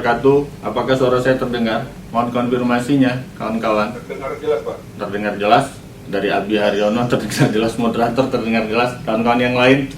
wabarakatuh. Apakah suara saya terdengar? Mohon konfirmasinya, kawan-kawan. Terdengar jelas, Pak. Terdengar jelas. Dari Abi Haryono terdengar jelas, moderator terdengar jelas. Kawan-kawan yang lain,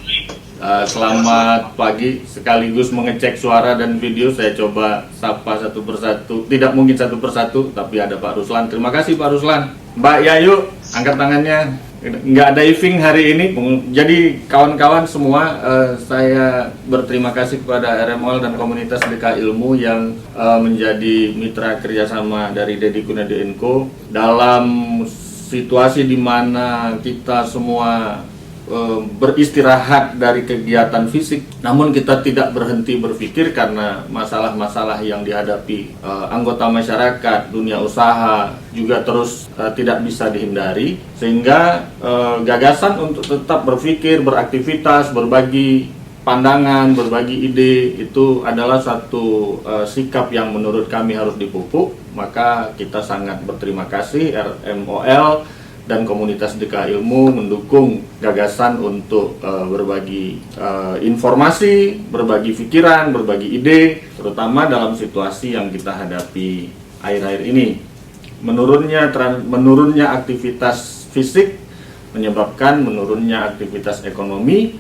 selamat pagi. Sekaligus mengecek suara dan video, saya coba sapa satu persatu. Tidak mungkin satu persatu, tapi ada Pak Ruslan. Terima kasih Pak Ruslan. Mbak Yayu, angkat tangannya. Nggak diving hari ini, jadi kawan-kawan semua, saya berterima kasih kepada RMOL dan komunitas DK Ilmu yang menjadi mitra kerjasama dari Deddy Kunede & Co dalam situasi di mana kita semua beristirahat dari kegiatan fisik, namun kita tidak berhenti berpikir karena masalah-masalah yang dihadapi anggota masyarakat, dunia usaha juga terus tidak bisa dihindari, sehingga gagasan untuk tetap berpikir, beraktivitas, berbagi pandangan, berbagi ide itu adalah satu sikap yang menurut kami harus dipupuk. Maka kita sangat berterima kasih RMOL dan komunitas DK Ilmu mendukung gagasan untuk berbagi informasi, berbagi pikiran, berbagi ide, terutama dalam situasi yang kita hadapi akhir-akhir ini. Menurunnya aktivitas fisik menyebabkan menurunnya aktivitas ekonomi,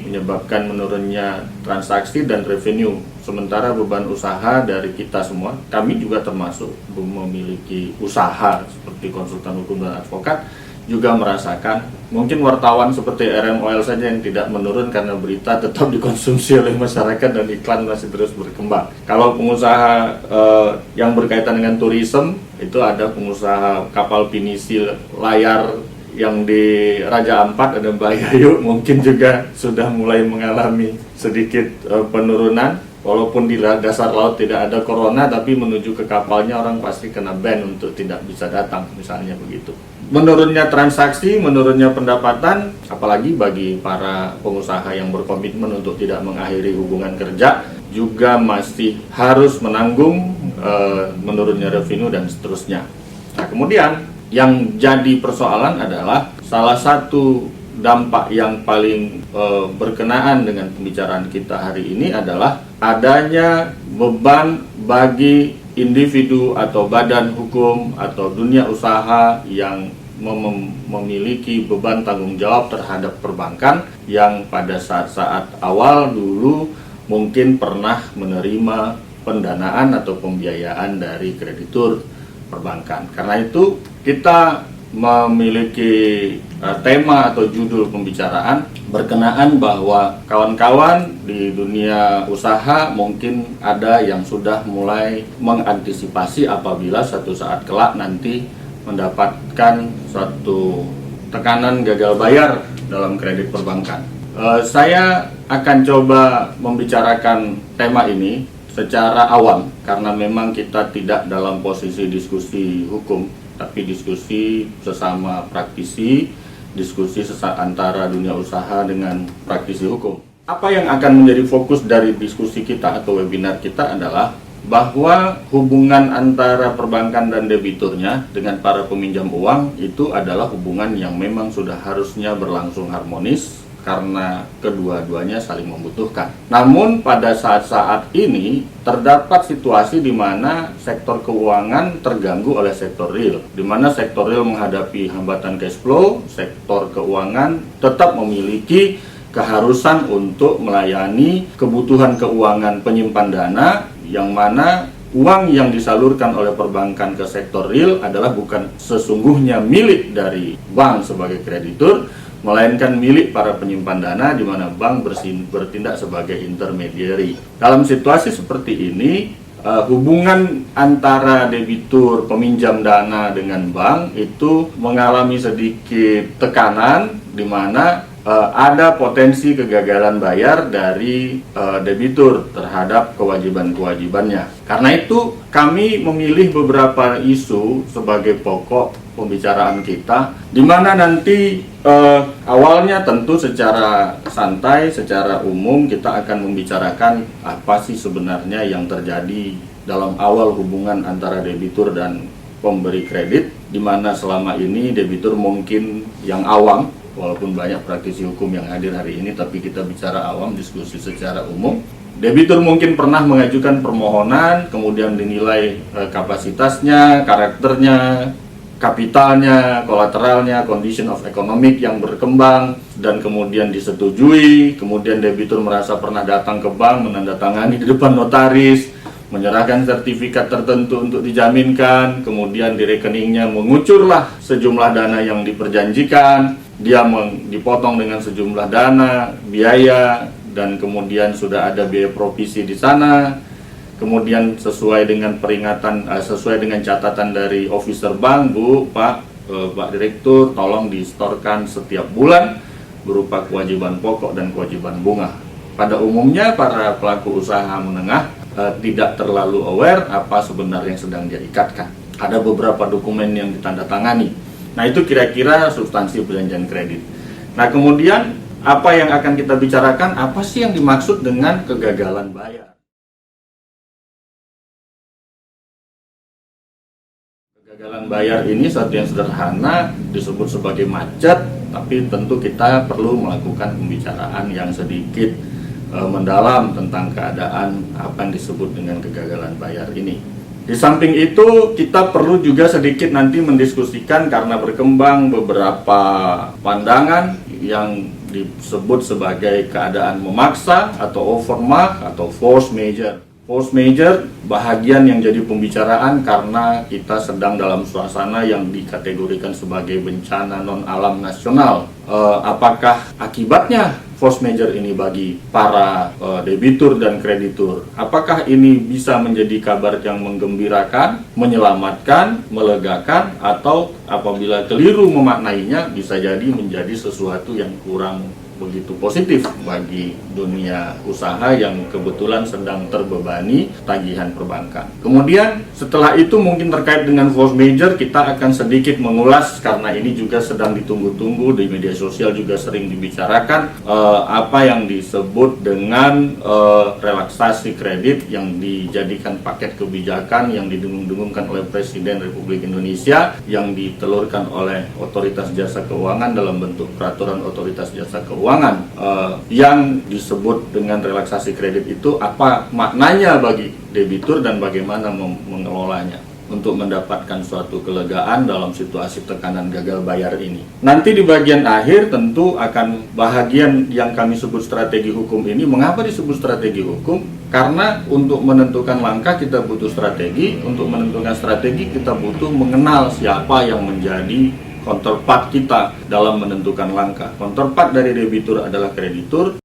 menyebabkan menurunnya transaksi dan revenue. Sementara beban usaha dari kita semua, kami juga termasuk memiliki usaha seperti konsultan hukum dan advokat, juga merasakan. Mungkin wartawan seperti RMOL saja yang tidak menurun karena berita tetap dikonsumsi oleh masyarakat dan iklan masih terus berkembang. Kalau pengusaha yang berkaitan dengan tourism, itu ada pengusaha kapal pinisi layar yang di Raja Ampat, ada Mbak Yayu, mungkin juga sudah mulai mengalami sedikit penurunan. Walaupun di dasar laut tidak ada corona, tapi menuju ke kapalnya orang pasti kena ban untuk tidak bisa datang, misalnya begitu. Menurunnya transaksi, menurunnya pendapatan, apalagi bagi para pengusaha yang berkomitmen untuk tidak mengakhiri hubungan kerja, juga masih harus menanggung menurunnya revenue dan seterusnya. Nah, kemudian yang jadi persoalan adalah salah satu dampak yang paling berkenaan dengan pembicaraan kita hari ini adalah adanya beban bagi individu atau badan hukum atau dunia usaha yang memiliki beban tanggung jawab terhadap perbankan yang pada saat-saat awal dulu mungkin pernah menerima pendanaan atau pembiayaan dari kreditur perbankan. Karena itu kita memiliki tema atau judul pembicaraan berkenaan bahwa kawan-kawan di dunia usaha mungkin ada yang sudah mulai mengantisipasi apabila satu saat kelak nanti mendapatkan suatu tekanan gagal bayar dalam kredit perbankan. Saya akan coba membicarakan tema ini secara awam karena memang kita tidak dalam posisi diskusi hukum, tapi diskusi sesama praktisi, diskusi antara dunia usaha dengan praktisi hukum. Apa yang akan menjadi fokus dari diskusi kita atau webinar kita adalah bahwa hubungan antara perbankan dan debiturnya dengan para peminjam uang itu adalah hubungan yang memang sudah harusnya berlangsung harmonis karena kedua-duanya saling membutuhkan. Namun pada saat-saat ini terdapat situasi di mana sektor keuangan terganggu oleh sektor real, di mana sektor real menghadapi hambatan cash flow, sektor keuangan tetap memiliki keharusan untuk melayani kebutuhan keuangan penyimpan dana, yang mana uang yang disalurkan oleh perbankan ke sektor real adalah bukan sesungguhnya milik dari bank sebagai kreditur, melainkan milik para penyimpan dana di mana bank bertindak sebagai intermediary. Dalam situasi seperti ini, hubungan antara debitur peminjam dana dengan bank itu mengalami sedikit tekanan di mana ada potensi kegagalan bayar dari debitur terhadap kewajiban-kewajibannya. Karena itu kami memilih beberapa isu sebagai pokok pembicaraan kita, di mana nanti awalnya tentu secara santai, secara umum kita akan membicarakan apa sih sebenarnya yang terjadi dalam awal hubungan antara debitur dan pemberi kredit, di mana selama ini debitur mungkin yang awam, walaupun banyak praktisi hukum yang hadir hari ini, tapi kita bicara awam, diskusi secara umum. Debitur mungkin pernah mengajukan permohonan, kemudian dinilai kapasitasnya, karakternya, kapitalnya, kolateralnya, condition of economic yang berkembang, dan kemudian disetujui. Kemudian debitur merasa pernah datang ke bank, menandatangani di depan notaris, menyerahkan sertifikat tertentu untuk dijaminkan, kemudian di rekeningnya mengucurlah sejumlah dana yang diperjanjikan, dia dipotong dengan sejumlah dana, biaya, dan kemudian sudah ada biaya provisi di sana. Kemudian sesuai dengan peringatan, sesuai dengan catatan dari officer bank, Bu, Pak Direktur, tolong distorkan setiap bulan berupa kewajiban pokok dan kewajiban bunga. Pada umumnya para pelaku usaha menengah tidak terlalu aware apa sebenarnya yang sedang dia ikatkan. Ada beberapa dokumen yang ditandatangani. Nah, itu kira-kira substansi perjanjian kredit. Nah, kemudian apa yang akan kita bicarakan, apa sih yang dimaksud dengan kegagalan bayar? Kegagalan bayar ini satu yang sederhana, disebut sebagai macet, tapi tentu kita perlu melakukan pembicaraan yang sedikit mendalam tentang keadaan apa yang disebut dengan kegagalan bayar ini. Di samping itu, kita perlu juga sedikit nanti mendiskusikan karena berkembang beberapa pandangan yang disebut sebagai keadaan memaksa atau overmark atau force majeure. Force majeure bahagian yang jadi pembicaraan karena kita sedang dalam suasana yang dikategorikan sebagai bencana non-alam nasional. Apakah akibatnya force majeure ini bagi para debitur dan kreditur? Apakah ini bisa menjadi kabar yang menggembirakan, menyelamatkan, melegakan, atau apabila keliru memaknainya bisa jadi menjadi sesuatu yang kurang begitu positif bagi dunia usaha yang kebetulan sedang terbebani tagihan perbankan. Kemudian setelah itu mungkin terkait dengan force majeure kita akan sedikit mengulas karena ini juga sedang ditunggu-tunggu di media sosial juga sering dibicarakan apa yang disebut dengan relaksasi kredit yang dijadikan paket kebijakan yang didengung-dengungkan oleh Presiden Republik Indonesia yang ditelurkan oleh Otoritas Jasa Keuangan dalam bentuk peraturan Otoritas Jasa Keuangan yang disebut dengan relaksasi kredit itu apa maknanya bagi debitur dan bagaimana mengelolanya untuk mendapatkan suatu kelegaan dalam situasi tekanan gagal bayar ini. Nanti di bagian akhir tentu akan bahagian yang kami sebut strategi hukum ini. Mengapa disebut strategi hukum? Karena untuk menentukan langkah kita butuh strategi, untuk menentukan strategi kita butuh mengenal siapa yang menjadi counterpart kita dalam menentukan langkah. Counterpart dari debitur adalah kreditur.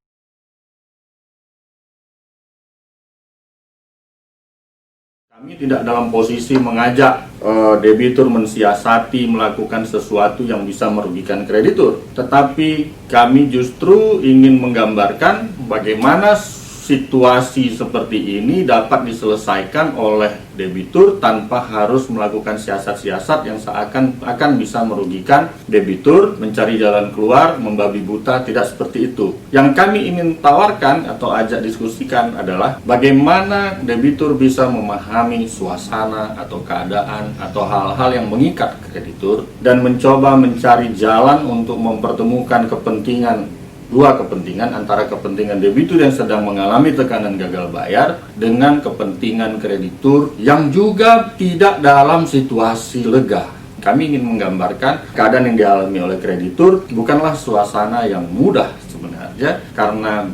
Kami tidak dalam posisi mengajak debitur mensiasati melakukan sesuatu yang bisa merugikan kreditur. Tetapi kami justru ingin menggambarkan bagaimana situasi seperti ini dapat diselesaikan oleh debitur tanpa harus melakukan siasat-siasat yang seakan akan bisa merugikan debitur, mencari jalan keluar, membabi buta, tidak seperti itu. Yang kami ingin tawarkan atau ajak diskusikan adalah bagaimana debitur bisa memahami suasana atau keadaan atau hal-hal yang mengikat kreditur dan mencoba mencari jalan untuk mempertemukan dua kepentingan antara kepentingan debitur yang sedang mengalami tekanan gagal bayar dengan kepentingan kreditur yang juga tidak dalam situasi lega. Kami ingin menggambarkan keadaan yang dialami oleh kreditur bukanlah suasana yang mudah sebenarnya karena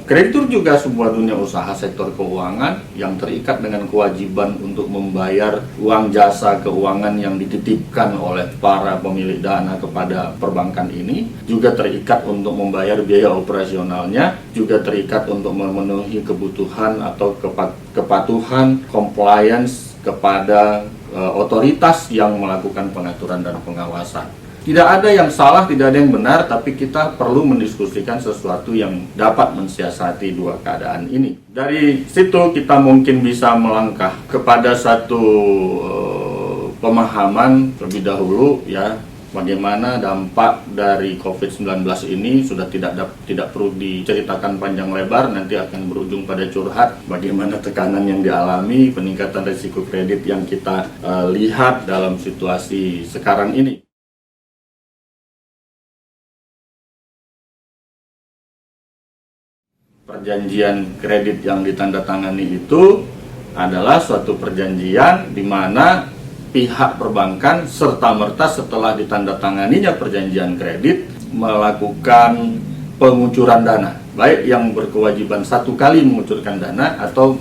kreditur juga sebuah dunia usaha sektor keuangan yang terikat dengan kewajiban untuk membayar uang jasa keuangan yang dititipkan oleh para pemilik dana kepada perbankan ini, juga terikat untuk membayar biaya operasionalnya, juga terikat untuk memenuhi kebutuhan atau kepatuhan compliance kepada otoritas yang melakukan pengaturan dan pengawasan. Tidak ada yang salah, tidak ada yang benar, tapi kita perlu mendiskusikan sesuatu yang dapat mensiasati dua keadaan ini. Dari situ kita mungkin bisa melangkah kepada satu pemahaman terlebih dahulu ya, bagaimana dampak dari COVID-19 ini sudah tidak perlu diceritakan panjang lebar, nanti akan berujung pada curhat bagaimana tekanan yang dialami, peningkatan risiko kredit yang kita lihat dalam situasi sekarang ini. Perjanjian kredit yang ditandatangani itu adalah suatu perjanjian di mana pihak perbankan serta-merta setelah ditandatanganinya perjanjian kredit melakukan pengucuran dana, baik yang berkewajiban satu kali mengucurkan dana atau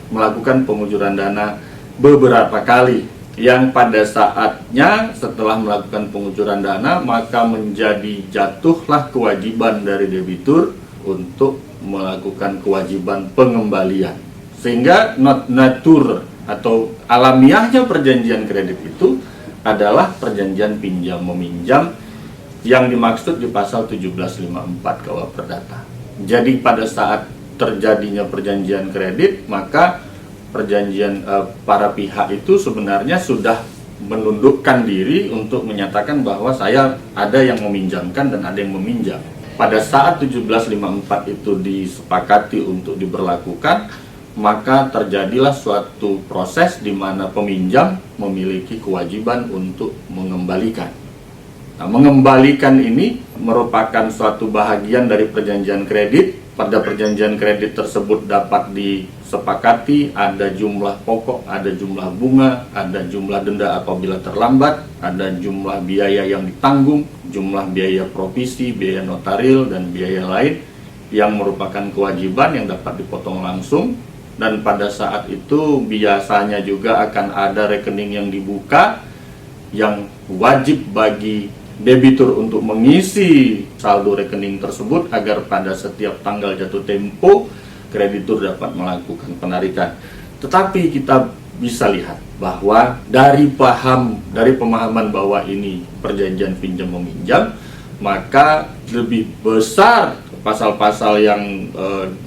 melakukan pengucuran dana beberapa kali, yang pada saatnya setelah melakukan pengucuran dana maka menjadi jatuhlah kewajiban dari debitur untuk melakukan kewajiban pengembalian, sehingga natur atau alamiahnya perjanjian kredit itu adalah perjanjian pinjam meminjam yang dimaksud di pasal 1754 KUH Perdata. Jadi pada saat terjadinya perjanjian kredit, maka para pihak itu sebenarnya sudah menundukkan diri untuk menyatakan bahwa saya ada yang meminjamkan dan ada yang meminjam. Pada saat 1754 itu disepakati untuk diberlakukan, maka terjadilah suatu proses di mana peminjam memiliki kewajiban untuk mengembalikan. Nah, mengembalikan ini merupakan suatu bahagian dari perjanjian kredit. Pada perjanjian kredit tersebut dapat disepakati ada jumlah pokok, ada jumlah bunga, ada jumlah denda apabila terlambat, ada jumlah biaya yang ditanggung, jumlah biaya provisi, biaya notaril, dan biaya lain yang merupakan kewajiban yang dapat dipotong langsung. Dan pada saat itu biasanya juga akan ada rekening yang dibuka yang wajib bagi debitur untuk mengisi saldo rekening tersebut agar pada setiap tanggal jatuh tempo kreditur dapat melakukan penarikan. Tetapi kita bisa lihat bahwa dari pemahaman bahwa ini perjanjian pinjam meminjam, maka lebih besar pasal-pasal yang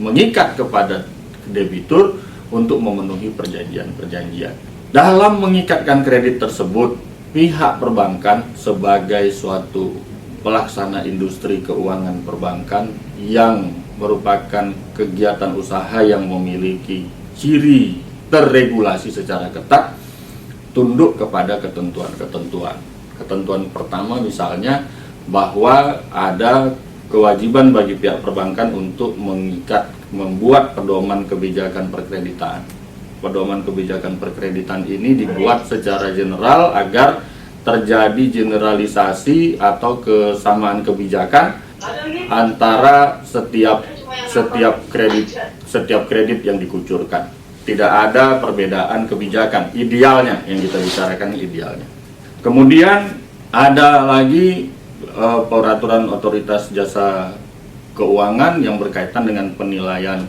mengikat kepada debitur untuk memenuhi perjanjian-perjanjian. Dalam mengikatkan kredit tersebut, pihak perbankan sebagai suatu pelaksana industri keuangan perbankan yang merupakan kegiatan usaha yang memiliki ciri terregulasi secara ketat, tunduk kepada ketentuan-ketentuan. Ketentuan pertama misalnya bahwa ada kewajiban bagi pihak perbankan untuk membuat pedoman kebijakan perkreditan. Pedoman kebijakan perkreditan ini dibuat secara general agar terjadi generalisasi atau kesamaan kebijakan antara setiap kredit yang dikucurkan. Tidak ada perbedaan kebijakan, idealnya yang kita bicarakan idealnya. Kemudian ada lagi peraturan otoritas jasa keuangan yang berkaitan dengan penilaian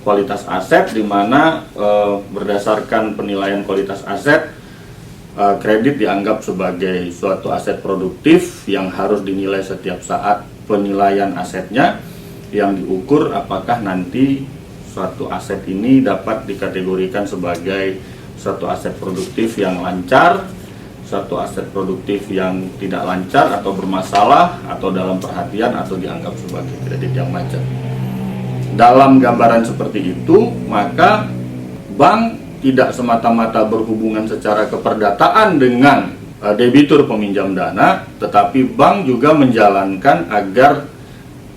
kualitas aset, di mana berdasarkan penilaian kualitas aset, kredit dianggap sebagai suatu aset produktif yang harus dinilai setiap saat penilaian asetnya, yang diukur apakah nanti suatu aset ini dapat dikategorikan sebagai suatu aset produktif yang lancar, suatu aset produktif yang tidak lancar atau bermasalah, atau dalam perhatian, atau dianggap sebagai kredit yang macet. Dalam gambaran seperti itu, maka bank tidak semata-mata berhubungan secara keperdataan dengan debitur peminjam dana, tetapi bank juga menjalankan agar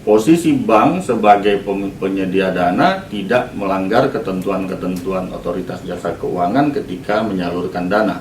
posisi bank sebagai penyedia dana tidak melanggar ketentuan-ketentuan otoritas jasa keuangan ketika menyalurkan dana.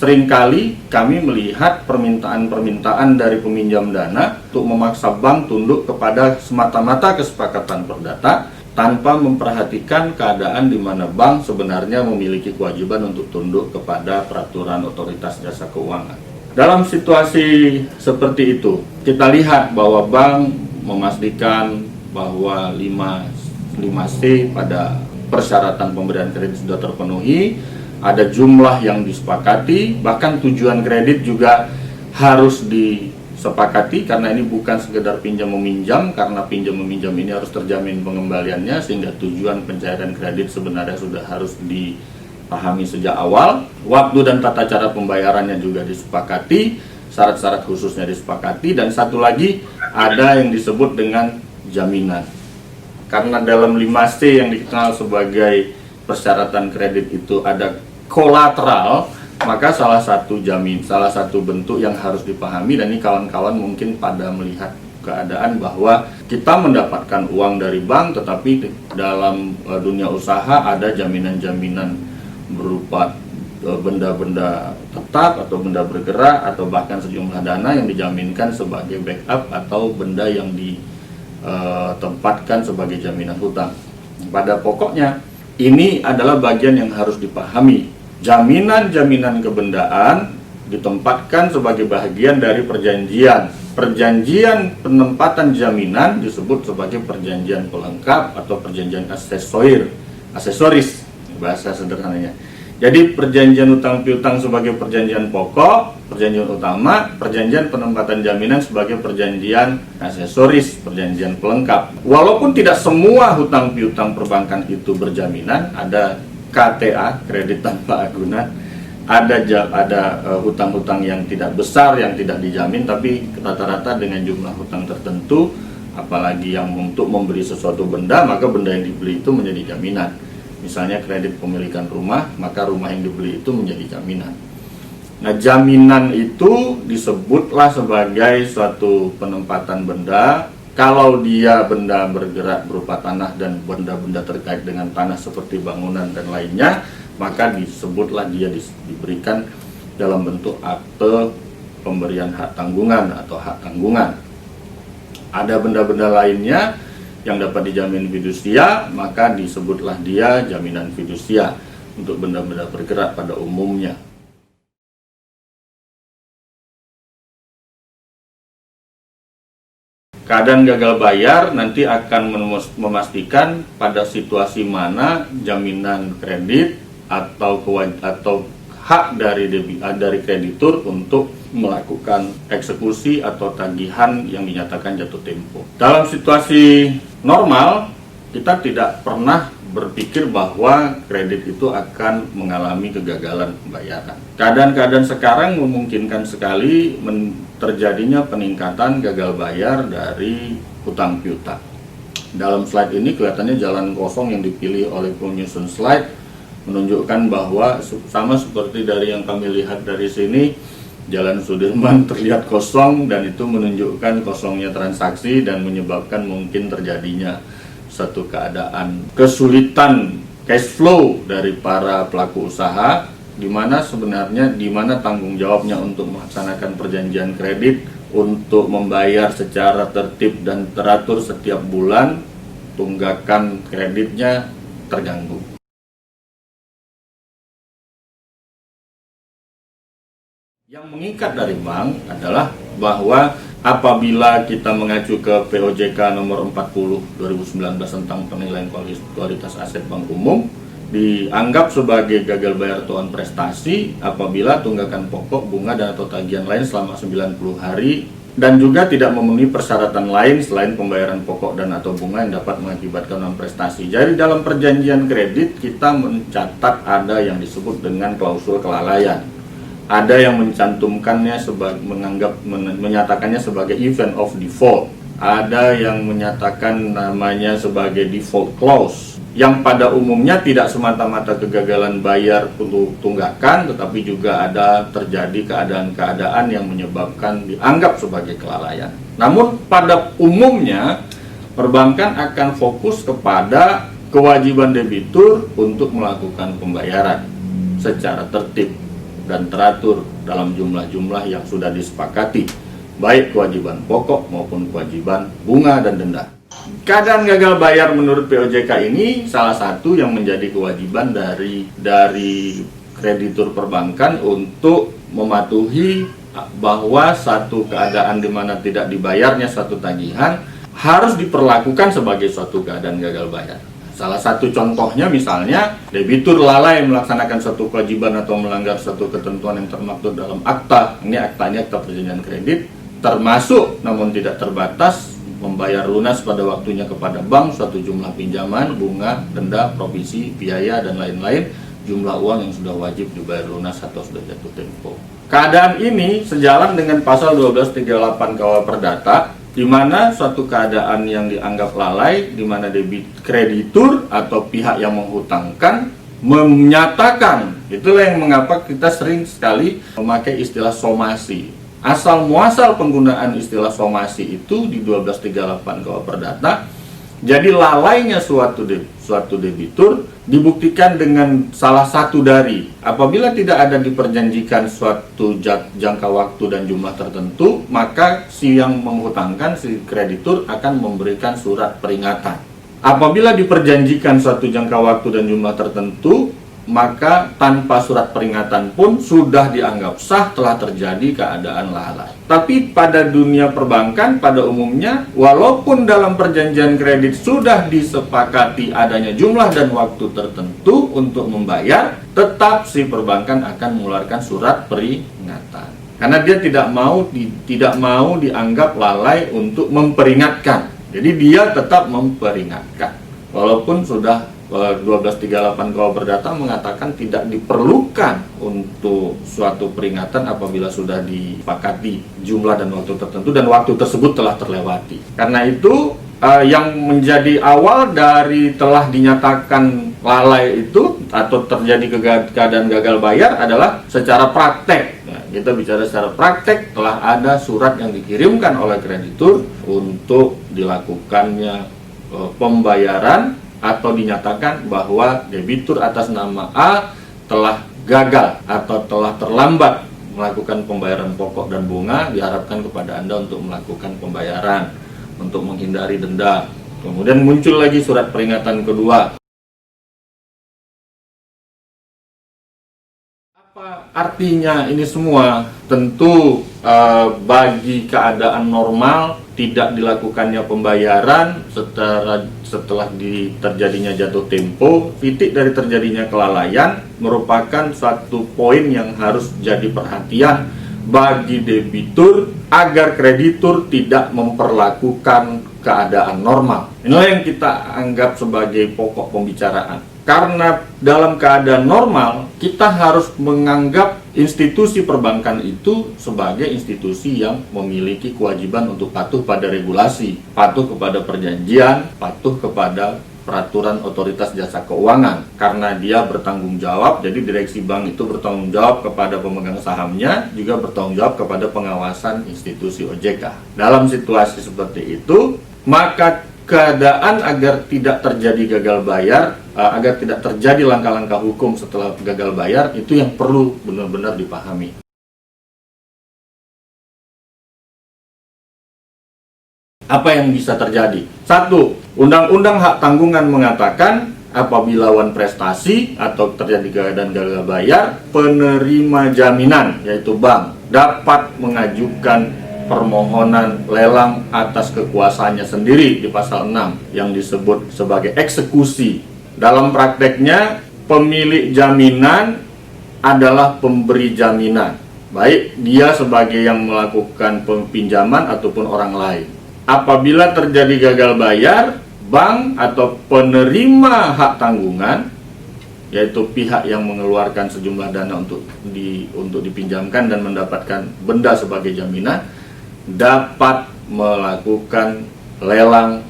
Seringkali kami melihat permintaan-permintaan dari peminjam dana untuk memaksa bank tunduk kepada semata-mata kesepakatan perdata tanpa memperhatikan keadaan di mana bank sebenarnya memiliki kewajiban untuk tunduk kepada peraturan otoritas jasa keuangan. Dalam situasi seperti itu, kita lihat bahwa bank memastikan bahwa 5C pada persyaratan pemberian kredit sudah terpenuhi, ada jumlah yang disepakati, bahkan tujuan kredit juga harus disepakati karena ini bukan sekedar pinjam meminjam, karena pinjam meminjam ini harus terjamin pengembaliannya, sehingga tujuan pencairan kredit sebenarnya sudah harus dipahami sejak awal. Waktu dan tata cara pembayarannya juga disepakati, syarat-syarat khususnya disepakati, dan satu lagi ada yang disebut dengan jaminan. Karena dalam 5C yang dikenal sebagai persyaratan kredit itu ada kolateral, maka salah satu bentuk yang harus dipahami, dan ini kawan-kawan mungkin pada melihat keadaan bahwa kita mendapatkan uang dari bank, tetapi dalam dunia usaha ada jaminan-jaminan berupa benda-benda tetap atau benda bergerak atau bahkan sejumlah dana yang dijaminkan sebagai backup atau benda yang ditempatkan sebagai jaminan hutang. Pada pokoknya ini adalah bagian yang harus dipahami. Jaminan-jaminan kebendaan ditempatkan sebagai bagian dari perjanjian. Perjanjian penempatan jaminan disebut sebagai perjanjian pelengkap atau perjanjian aksesoris bahasa sederhananya. Jadi perjanjian utang piutang sebagai perjanjian pokok, perjanjian utama, perjanjian penempatan jaminan sebagai perjanjian aksesoris, perjanjian pelengkap. Walaupun tidak semua hutang piutang perbankan itu berjaminan, ada KTA, kredit tanpa agunan, ada hutang-hutang yang tidak besar, yang tidak dijamin, tapi rata-rata dengan jumlah hutang tertentu, apalagi yang untuk membeli sesuatu benda, maka benda yang dibeli itu menjadi jaminan. Misalnya kredit pemilikan rumah, maka rumah yang dibeli itu menjadi jaminan. Nah, jaminan itu disebutlah sebagai suatu penempatan benda. Kalau dia benda bergerak berupa tanah dan benda-benda terkait dengan tanah seperti bangunan dan lainnya, maka disebutlah dia diberikan dalam bentuk akte pemberian hak tanggungan atau hak tanggungan. Ada benda-benda lainnya yang dapat dijamin fidusia, maka disebutlah dia jaminan fidusia untuk benda-benda bergerak pada umumnya. Keadaan gagal bayar nanti akan memastikan pada situasi mana jaminan kredit atau hak dari kreditur untuk melakukan eksekusi atau tagihan yang dinyatakan jatuh tempo. Dalam situasi normal, kita tidak pernah berpikir bahwa kredit itu akan mengalami kegagalan pembayaran. Keadaan-keadaan sekarang memungkinkan sekali terjadinya peningkatan gagal bayar dari hutang piutang. Dalam slide ini kelihatannya jalan kosong yang dipilih oleh penyusun slide menunjukkan bahwa sama seperti dari yang kami lihat dari sini, Jalan Sudirman terlihat kosong dan itu menunjukkan kosongnya transaksi dan menyebabkan mungkin terjadinya satu keadaan kesulitan cash flow dari para pelaku usaha, di mana tanggung jawabnya untuk melaksanakan perjanjian kredit untuk membayar secara tertib dan teratur setiap bulan, tunggakan kreditnya terganggu. Yang mengikat dari bank adalah bahwa apabila kita mengacu ke POJK nomor 40 2019 tentang penilaian kualitas aset bank umum, dianggap sebagai gagal bayar tuan prestasi apabila tunggakan pokok, bunga, dan atau tagihan lain selama 90 hari dan juga tidak memenuhi persyaratan lain selain pembayaran pokok dan atau bunga yang dapat mengakibatkan non prestasi. Jadi dalam perjanjian kredit kita mencatat ada yang disebut dengan klausul kelalaian. Ada yang mencantumkannya menyatakannya sebagai event of default. Ada yang menyatakan namanya sebagai default clause, yang pada umumnya tidak semata-mata kegagalan bayar untuk tunggakan, tetapi juga ada terjadi keadaan-keadaan yang menyebabkan dianggap sebagai kelalaian. Namun pada umumnya perbankan akan fokus kepada kewajiban debitur untuk melakukan pembayaran secara tertib dan teratur dalam jumlah-jumlah yang sudah disepakati, baik kewajiban pokok maupun kewajiban bunga dan denda. Keadaan gagal bayar menurut POJK ini salah satu yang menjadi kewajiban dari kreditur perbankan untuk mematuhi bahwa satu keadaan di mana tidak dibayarnya satu tagihan harus diperlakukan sebagai suatu keadaan gagal bayar. Salah satu contohnya misalnya debitur lalai melaksanakan suatu kewajiban atau melanggar suatu ketentuan yang termaktub dalam akta. Ini aktanya, akta perjanjian kredit, termasuk namun tidak terbatas membayar lunas pada waktunya kepada bank suatu jumlah pinjaman, bunga, denda, provisi, biaya, dan lain-lain, jumlah uang yang sudah wajib dibayar lunas atau sudah jatuh tempo. Keadaan ini sejalan dengan pasal 1238 KUH Perdata, di mana suatu keadaan yang dianggap lalai, di mana kreditur atau pihak yang menghutangkan menyatakan, itulah yang mengapa kita sering sekali memakai istilah somasi. asal muasal penggunaan istilah somasi itu di 1238 KUH Perdata. Jadi lalainya suatu debitur dibuktikan dengan salah satu dari, apabila tidak ada diperjanjikan suatu jangka waktu dan jumlah tertentu, maka si yang menghutangkan, si kreditur akan memberikan surat peringatan. Apabila diperjanjikan suatu jangka waktu dan jumlah tertentu, maka tanpa surat peringatan pun sudah dianggap sah telah terjadi keadaan lalai. Tapi pada dunia perbankan pada umumnya, walaupun dalam perjanjian kredit sudah disepakati adanya jumlah dan waktu tertentu untuk membayar, tetap si perbankan akan mengeluarkan surat peringatan. Karena dia tidak mau dianggap lalai untuk memperingatkan. Jadi dia tetap memperingatkan. Walaupun sudah 1238 KUH Perdata mengatakan tidak diperlukan untuk suatu peringatan apabila sudah disepakati jumlah dan waktu tertentu dan waktu tersebut telah terlewati. Karena itu yang menjadi awal dari telah dinyatakan lalai itu atau terjadi keadaan gagal bayar adalah secara praktek. Nah, kita bicara secara praktek, telah ada surat yang dikirimkan oleh kreditur untuk dilakukannya pembayaran atau dinyatakan bahwa debitur atas nama A telah gagal atau telah terlambat melakukan pembayaran pokok dan bunga, diharapkan kepada Anda untuk melakukan pembayaran untuk menghindari denda. Kemudian muncul lagi surat peringatan kedua. Apa artinya ini semua? Tentu bagi keadaan normal tidak dilakukannya pembayaran setelah terjadinya jatuh tempo, titik dari terjadinya kelalaian merupakan satu poin yang harus jadi perhatian bagi debitur agar kreditur tidak memperlakukan keadaan normal. Inilah yang kita anggap sebagai pokok pembicaraan. Karena dalam keadaan normal, kita harus menganggap institusi perbankan itu sebagai institusi yang memiliki kewajiban untuk patuh pada regulasi, patuh kepada perjanjian, patuh kepada peraturan otoritas jasa keuangan. Karena dia bertanggung jawab, jadi direksi bank itu bertanggung jawab kepada pemegang sahamnya, juga bertanggung jawab kepada pengawasan institusi OJK. Dalam situasi seperti itu, maka keadaan agar tidak terjadi gagal bayar, agar tidak terjadi langkah-langkah hukum setelah gagal bayar, itu yang perlu benar-benar dipahami. Apa yang bisa terjadi? Satu, Undang-Undang Hak Tanggungan mengatakan apabila wan prestasi atau terjadi keadaan gagal bayar, penerima jaminan yaitu bank dapat mengajukan permohonan lelang atas kekuasaannya sendiri di pasal 6 yang disebut sebagai eksekusi. Dalam prakteknya, pemilik jaminan adalah pemberi jaminan, baik dia sebagai yang melakukan pinjaman ataupun orang lain. Apabila terjadi gagal bayar, bank atau penerima hak tanggungan, yaitu pihak yang mengeluarkan sejumlah dana untuk dipinjamkan dan mendapatkan benda sebagai jaminan, dapat melakukan lelang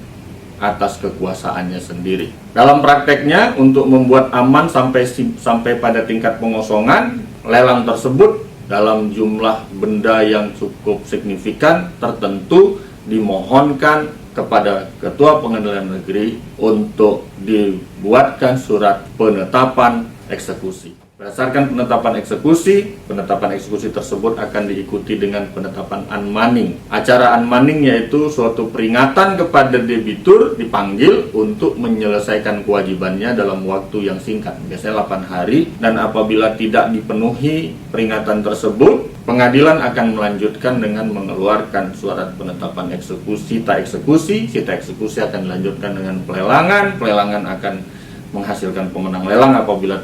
atas kekuasaannya sendiri. Dalam prakteknya, untuk membuat aman sampai pada tingkat pengosongan, lelang tersebut dalam jumlah benda yang cukup signifikan tertentu dimohonkan kepada Ketua Pengadilan Negeri untuk dibuatkan surat penetapan eksekusi. Berdasarkan penetapan eksekusi tersebut akan diikuti dengan penetapan unmanning. Acara unmanning yaitu suatu peringatan kepada debitur dipanggil untuk menyelesaikan kewajibannya dalam waktu yang singkat, biasanya 8 hari, dan apabila tidak dipenuhi peringatan tersebut, pengadilan akan melanjutkan dengan mengeluarkan surat penetapan eksekusi, sita eksekusi akan dilanjutkan dengan pelelangan akan menghasilkan pemenang lelang apabila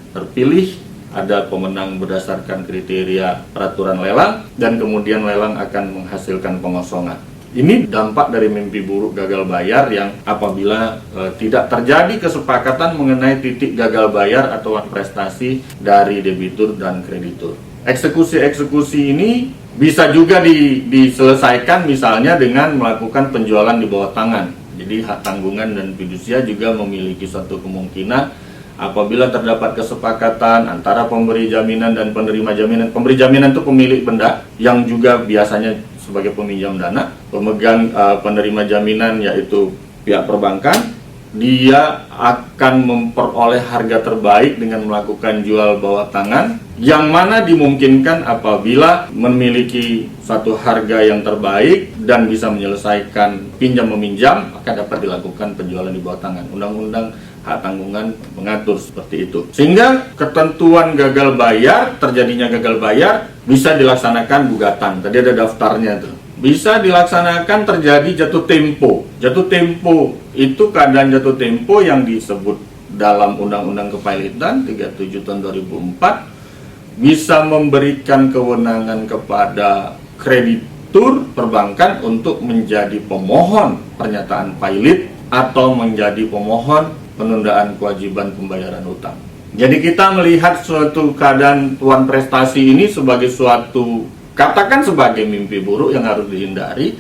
terpilih, ada pemenang berdasarkan kriteria peraturan lelang, dan kemudian lelang akan menghasilkan pengosongan. Ini dampak dari mimpi buruk gagal bayar yang apabila tidak terjadi kesepakatan mengenai titik gagal bayar atau prestasi dari debitur dan kreditur. Eksekusi ini bisa juga diselesaikan misalnya dengan melakukan penjualan di bawah tangan. Jadi hak tanggungan dan fidusia juga memiliki suatu kemungkinan apabila terdapat kesepakatan antara pemberi jaminan dan penerima jaminan. Pemberi jaminan itu pemilik benda yang juga biasanya sebagai peminjam dana. Pemegang penerima jaminan yaitu pihak perbankan, dia akan memperoleh harga terbaik dengan melakukan jual bawah tangan, yang mana dimungkinkan apabila memiliki satu harga yang terbaik dan bisa menyelesaikan pinjam meminjam, akan dapat dilakukan penjualan di bawah tangan. Undang-undang hak tanggungan mengatur seperti itu, sehingga ketentuan gagal bayar, terjadinya gagal bayar bisa dilaksanakan gugatan. Tadi ada daftarnya tuh. Bisa dilaksanakan terjadi jatuh tempo. Jatuh tempo itu keadaan jatuh tempo yang disebut dalam Undang-Undang Kepailitan 37 tahun 2004 bisa memberikan kewenangan kepada kreditur perbankan untuk menjadi pemohon pernyataan pailit atau menjadi pemohon penundaan kewajiban pembayaran utang. Jadi kita melihat suatu keadaan tuan prestasi ini sebagai suatu, katakan sebagai mimpi buruk yang harus dihindari,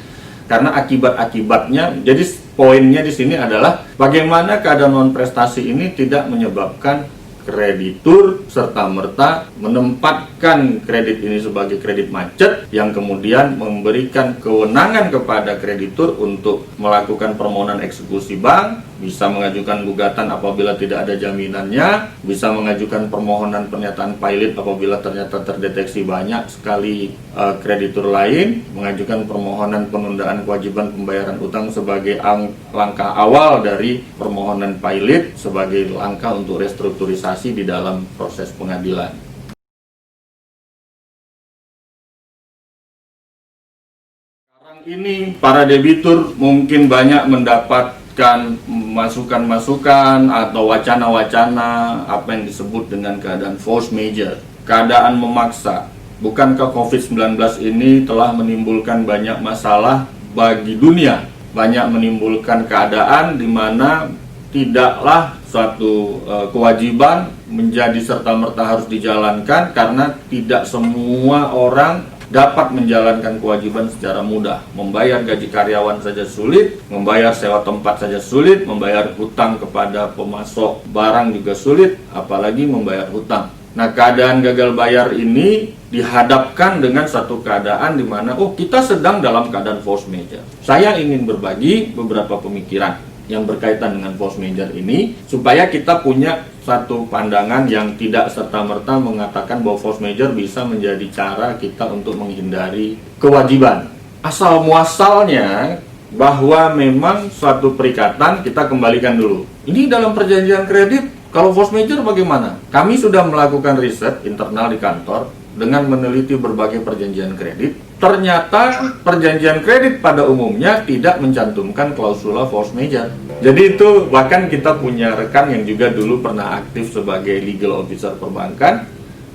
karena akibat-akibatnya. Jadi poinnya di sini adalah bagaimana keadaan non prestasi ini tidak menyebabkan kreditur serta-merta menempatkan kredit ini sebagai kredit macet, yang kemudian memberikan kewenangan kepada kreditur untuk melakukan permohonan eksekusi bank, bisa mengajukan gugatan apabila tidak ada jaminannya, bisa mengajukan permohonan pernyataan pailit apabila ternyata terdeteksi banyak sekali kreditur lain, mengajukan permohonan penundaan kewajiban pembayaran utang sebagai langkah awal dari permohonan pailit sebagai langkah untuk restrukturisasi di dalam proses pengadilan. Sekarang ini para debitur mungkin banyak mendapatkan masukan-masukan atau wacana-wacana apa yang disebut dengan keadaan force majeure, keadaan memaksa. Bukankah COVID-19 ini telah menimbulkan banyak masalah bagi dunia, banyak menimbulkan keadaan di mana tidaklah suatu kewajiban menjadi serta-merta harus dijalankan, karena tidak semua orang dapat menjalankan kewajiban secara mudah. Membayar gaji karyawan saja sulit, membayar sewa tempat saja sulit, membayar hutang kepada pemasok barang juga sulit, apalagi membayar hutang. Nah, keadaan gagal bayar ini dihadapkan dengan satu keadaan di mana kita sedang dalam keadaan force majeure. Saya ingin berbagi beberapa pemikiran yang berkaitan dengan force majeure ini supaya kita punya satu pandangan yang tidak serta-merta mengatakan bahwa force majeure bisa menjadi cara kita untuk menghindari kewajiban. Asal muasalnya bahwa memang suatu perikatan kita kembalikan dulu. Ini dalam perjanjian kredit. Kalau force majeure bagaimana? Kami sudah melakukan riset internal di kantor dengan meneliti berbagai perjanjian kredit. Ternyata perjanjian kredit pada umumnya tidak mencantumkan klausula force majeure. Jadi itu bahkan kita punya rekan yang juga dulu pernah aktif sebagai legal officer perbankan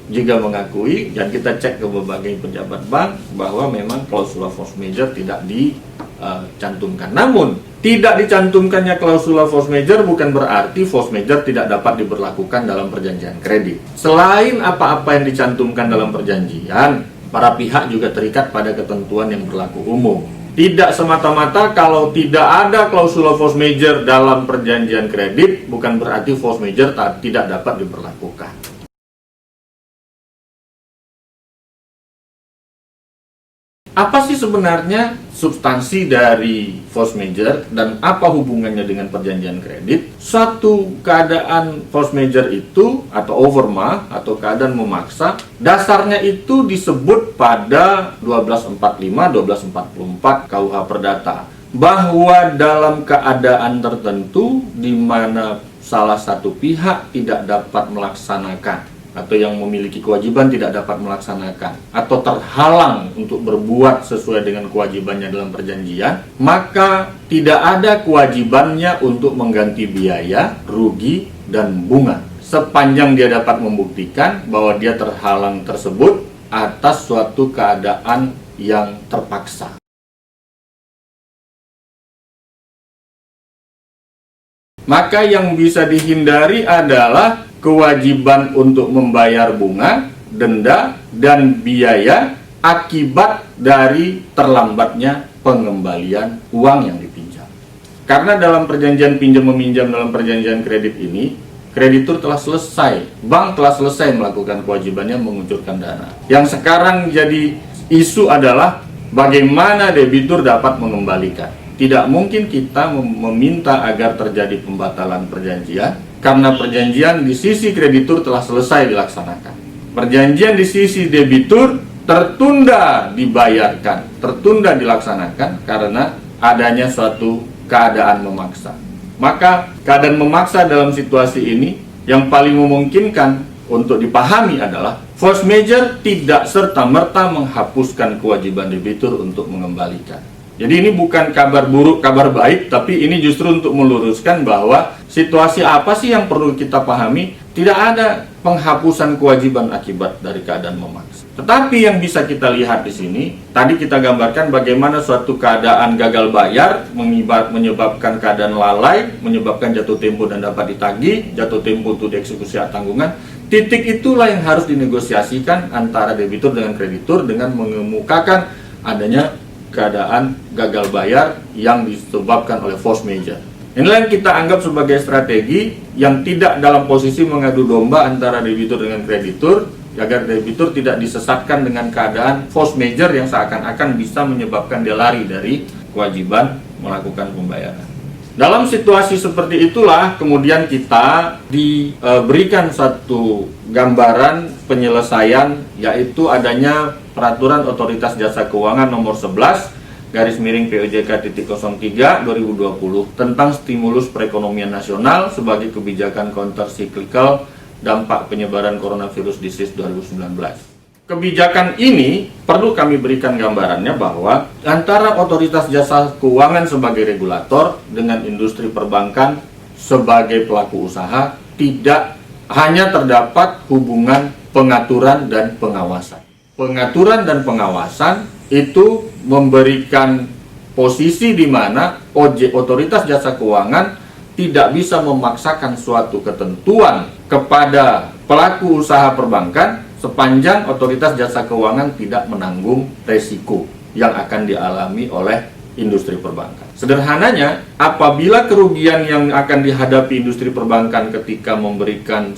juga mengakui, dan kita cek ke berbagai pejabat bank bahwa memang klausula force majeure tidak dicantumkan. Namun tidak dicantumkannya klausula force majeure bukan berarti force majeure tidak dapat diberlakukan dalam perjanjian kredit. Selain apa-apa yang dicantumkan dalam perjanjian, para pihak juga terikat pada ketentuan yang berlaku umum. Tidak semata-mata kalau tidak ada klausula force majeure dalam perjanjian kredit bukan berarti force majeure tidak dapat diberlakukan. Apa sih sebenarnya substansi dari force majeure dan apa hubungannya dengan perjanjian kredit? Suatu keadaan force majeure itu atau overmah atau keadaan memaksa, dasarnya itu disebut pada 1245-1244 KUH Perdata, bahwa dalam keadaan tertentu di mana salah satu pihak tidak dapat melaksanakan atau yang memiliki kewajiban tidak dapat melaksanakan atau terhalang untuk berbuat sesuai dengan kewajibannya dalam perjanjian, maka tidak ada kewajibannya untuk mengganti biaya, rugi, dan bunga sepanjang dia dapat membuktikan bahwa dia terhalang tersebut atas suatu keadaan yang terpaksa. Maka yang bisa dihindari adalah kewajiban untuk membayar bunga, denda, dan biaya akibat dari terlambatnya pengembalian uang yang dipinjam. Karena dalam perjanjian pinjam-meminjam dalam perjanjian kredit ini, kreditur telah selesai, bank telah selesai melakukan kewajibannya mengucurkan dana. Yang sekarang jadi isu adalah bagaimana debitur dapat mengembalikan. Tidak mungkin kita meminta agar terjadi pembatalan perjanjian, karena perjanjian di sisi kreditur telah selesai dilaksanakan. Perjanjian di sisi debitur tertunda dibayarkan, tertunda dilaksanakan karena adanya suatu keadaan memaksa. Maka keadaan memaksa dalam situasi ini yang paling memungkinkan untuk dipahami adalah force majeure tidak serta-merta menghapuskan kewajiban debitur untuk mengembalikan. Jadi ini bukan kabar buruk, kabar baik, tapi ini justru untuk meluruskan bahwa situasi apa sih yang perlu kita pahami. Tidak ada penghapusan kewajiban akibat dari keadaan memaksa. Tetapi yang bisa kita lihat di sini, tadi kita gambarkan bagaimana suatu keadaan gagal bayar menyebabkan keadaan lalai, menyebabkan jatuh tempo dan dapat ditagih, jatuh tempo untuk dieksekusi tanggungan. Titik itulah yang harus dinegosiasikan antara debitur dengan kreditur dengan mengemukakan adanya keadaan gagal bayar yang disebabkan oleh force majeure. Inilah yang kita anggap sebagai strategi yang tidak dalam posisi mengadu domba antara debitur dengan kreditur, agar debitur tidak disesatkan dengan keadaan force majeure yang seakan-akan bisa menyebabkan dia lari dari kewajiban melakukan pembayaran. Dalam situasi seperti itulah kemudian kita diberikan satu gambaran penyelesaian, yaitu adanya Peraturan Otoritas Jasa Keuangan nomor 11 garis miring POJK 03 2020 tentang stimulus perekonomian nasional sebagai kebijakan counter cyclical dampak penyebaran coronavirus disease 2019. Kebijakan ini perlu kami berikan gambarannya bahwa antara Otoritas Jasa Keuangan sebagai regulator dengan industri perbankan sebagai pelaku usaha tidak hanya terdapat hubungan pengaturan dan pengawasan. Pengaturan dan pengawasan itu memberikan posisi di mana Otoritas Jasa Keuangan tidak bisa memaksakan suatu ketentuan kepada pelaku usaha perbankan sepanjang Otoritas Jasa Keuangan tidak menanggung resiko yang akan dialami oleh industri perbankan. Sederhananya, apabila kerugian yang akan dihadapi industri perbankan ketika memberikan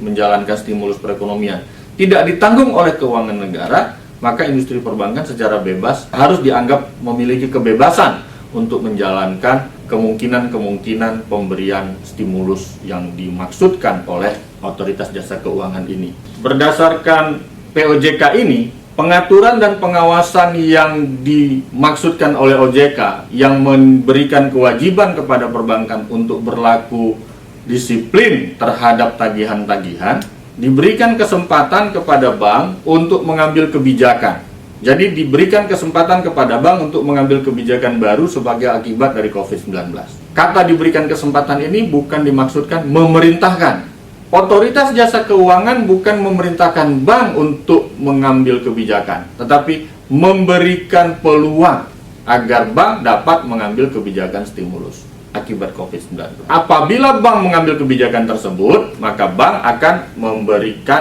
menjalankan stimulus perekonomian tidak ditanggung oleh keuangan negara, maka industri perbankan secara bebas harus dianggap memiliki kebebasan untuk menjalankan kemungkinan-kemungkinan pemberian stimulus yang dimaksudkan oleh Otoritas Jasa Keuangan ini. Berdasarkan POJK ini, pengaturan dan pengawasan yang dimaksudkan oleh OJK yang memberikan kewajiban kepada perbankan untuk berlaku disiplin terhadap tagihan-tagihan, diberikan kesempatan kepada bank untuk mengambil kebijakan. Jadi diberikan kesempatan kepada bank untuk mengambil kebijakan baru sebagai akibat dari COVID-19. Kata diberikan kesempatan ini bukan dimaksudkan memerintahkan. Otoritas Jasa Keuangan bukan memerintahkan bank untuk mengambil kebijakan, tetapi memberikan peluang agar bank dapat mengambil kebijakan stimulus akibat COVID-19. Apabila bank mengambil kebijakan tersebut, maka bank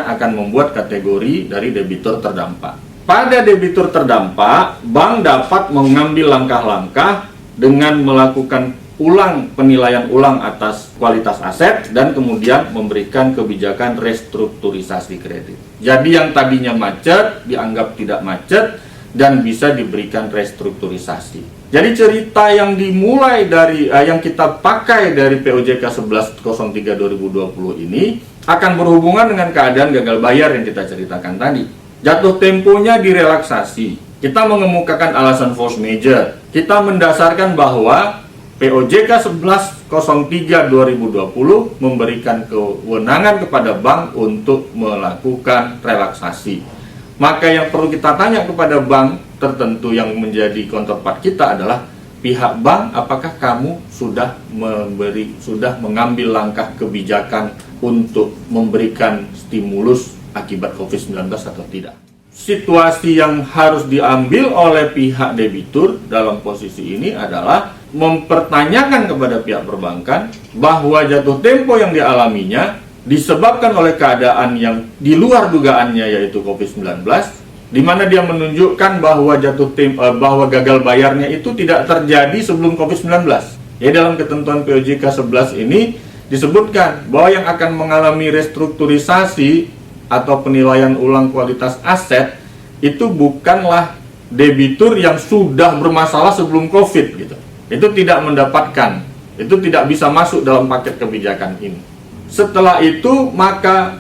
akan membuat kategori dari debitur terdampak. Pada debitur terdampak, bank dapat mengambil langkah-langkah dengan melakukan penilaian ulang atas kualitas aset dan kemudian memberikan kebijakan restrukturisasi kredit. Jadi yang tadinya macet dianggap tidak macet dan bisa diberikan restrukturisasi. Jadi cerita yang dimulai dari yang kita pakai dari POJK 1103 2020 ini akan berhubungan dengan keadaan gagal bayar yang kita ceritakan tadi. Jatuh temponya direlaksasi. Kita mengemukakan alasan force majeure. Kita mendasarkan bahwa POJK 1103 2020 memberikan kewenangan kepada bank untuk melakukan relaksasi. Maka yang perlu kita tanya kepada bank tertentu yang menjadi counterpart kita adalah pihak bank, apakah kamu sudah mengambil langkah kebijakan untuk memberikan stimulus akibat COVID-19 atau tidak? Situasi yang harus diambil oleh pihak debitur dalam posisi ini adalah mempertanyakan kepada pihak perbankan bahwa jatuh tempo yang dialaminya disebabkan oleh keadaan yang di luar dugaannya, yaitu COVID-19, di mana dia menunjukkan bahwa bahwa gagal bayarnya itu tidak terjadi sebelum COVID-19. Ya, dalam ketentuan POJK 11 ini disebutkan bahwa yang akan mengalami restrukturisasi atau penilaian ulang kualitas aset itu bukanlah debitur yang sudah bermasalah sebelum COVID gitu. Itu tidak mendapatkan, itu tidak bisa masuk dalam paket kebijakan ini. Setelah itu maka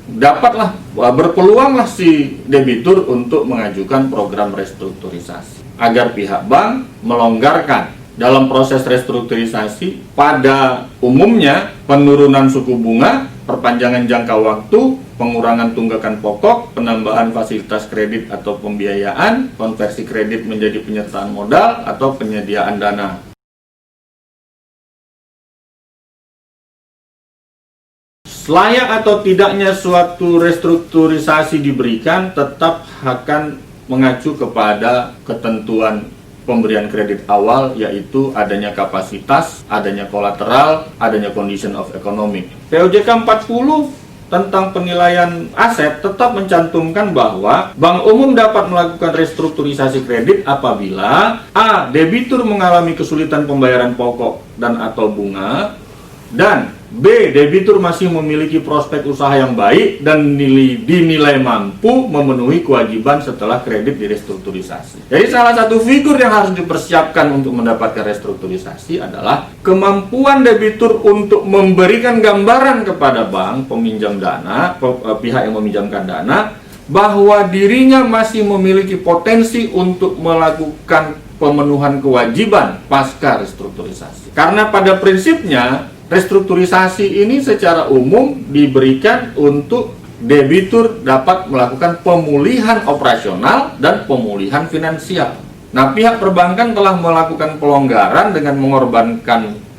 dapatlah berpeluanglah si debitur untuk mengajukan program restrukturisasi agar pihak bank melonggarkan dalam proses restrukturisasi. Pada umumnya penurunan suku bunga, perpanjangan jangka waktu, pengurangan tunggakan pokok, penambahan fasilitas kredit atau pembiayaan, konversi kredit menjadi penyertaan modal, atau penyediaan dana. Layak atau tidaknya suatu restrukturisasi diberikan tetap akan mengacu kepada ketentuan pemberian kredit awal, yaitu adanya kapasitas, adanya kolateral, adanya condition of economic. POJK 40 tentang penilaian aset tetap mencantumkan bahwa bank umum dapat melakukan restrukturisasi kredit apabila A. Debitur mengalami kesulitan pembayaran pokok dan atau bunga, dan B. Debitur masih memiliki prospek usaha yang baik dan dinilai mampu memenuhi kewajiban setelah kredit direstrukturisasi. Jadi salah satu figur yang harus dipersiapkan untuk mendapatkan restrukturisasi adalah kemampuan debitur untuk memberikan gambaran kepada bank peminjam dana, pihak yang meminjamkan dana, bahwa dirinya masih memiliki potensi untuk melakukan pemenuhan kewajiban pasca restrukturisasi. Karena pada prinsipnya restrukturisasi ini secara umum diberikan untuk debitur dapat melakukan pemulihan operasional dan pemulihan finansial. Nah, pihak perbankan telah melakukan pelonggaran dengan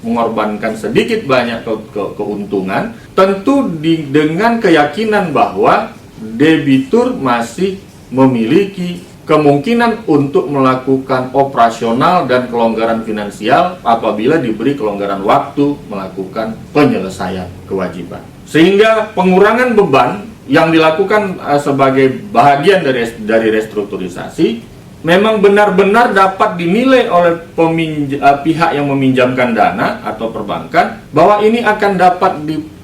mengorbankan sedikit banyak keuntungan, tentu dengan keyakinan bahwa debitur masih memiliki kemungkinan untuk melakukan operasional dan kelonggaran finansial apabila diberi kelonggaran waktu melakukan penyelesaian kewajiban. Sehingga pengurangan beban yang dilakukan sebagai bahagian dari restrukturisasi memang benar-benar dapat dinilai oleh pihak yang meminjamkan dana atau perbankan bahwa ini akan dapat